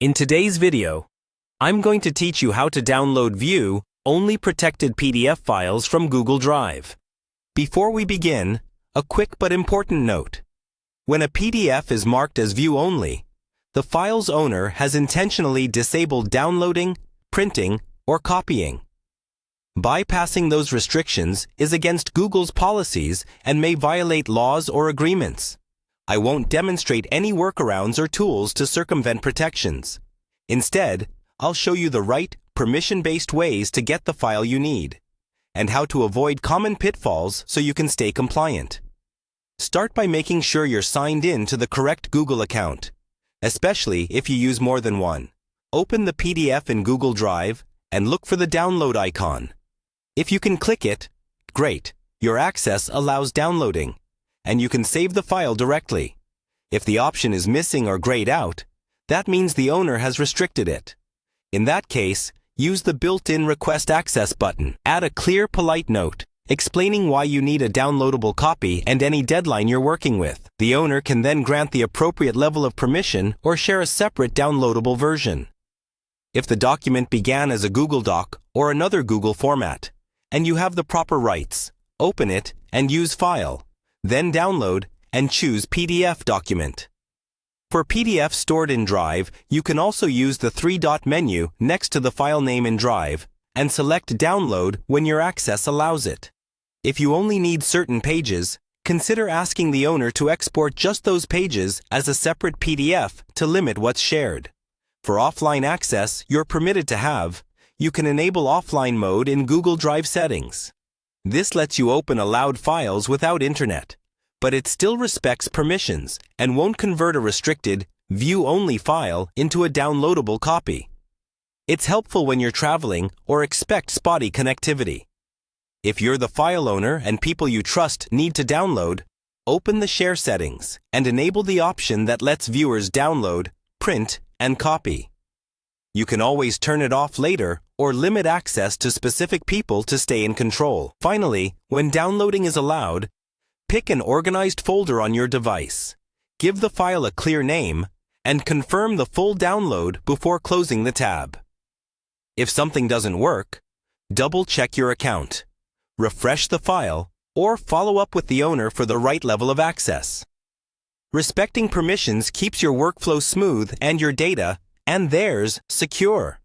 In today's video, I'm going to teach you how to download view-only protected PDF files from Google Drive. Before we begin, a quick but important note. When a PDF is marked as view-only, the file's owner has intentionally disabled downloading, printing, or copying. Bypassing those restrictions is against Google's policies and may violate laws or agreements. I won't demonstrate any workarounds or tools to circumvent protections. Instead, I'll show you the right, permission-based ways to get the file you need, and how to avoid common pitfalls so you can stay compliant. Start by making sure you're signed in to the correct Google account, especially if you use more than one. Open the PDF in Google Drive and look for the download icon. If you can click it, great, your access allows downloading, and you can save the file directly. If the option is missing or grayed out, that means the owner has restricted it. In that case, use the built-in Request Access button. Add a clear, polite note explaining why you need a downloadable copy and any deadline you're working with. The owner can then grant the appropriate level of permission or share a separate downloadable version. If the document began as a Google Doc or another Google format, and you have the proper rights, open it and use File. Then download and choose PDF document. For PDF stored in Drive, you can also use the three-dot menu next to the file name in Drive and select Download when your access allows it. If you only need certain pages, consider asking the owner to export just those pages as a separate PDF to limit what's shared. For offline access you're permitted to have, you can enable offline mode in Google Drive settings. This lets you open allowed files without internet, but it still respects permissions and won't convert a restricted, view-only file into a downloadable copy. It's helpful when you're traveling or expect spotty connectivity. If you're the file owner and people you trust need to download, open the Share settings and enable the option that lets viewers download, print, and copy. You can always turn it off later or limit access to specific people to stay in control. Finally, when downloading is allowed, pick an organized folder on your device, give the file a clear name, and confirm the full download before closing the tab. If something doesn't work, double-check your account, refresh the file, or follow up with the owner for the right level of access. Respecting permissions keeps your workflow smooth and your data, and theirs, secure.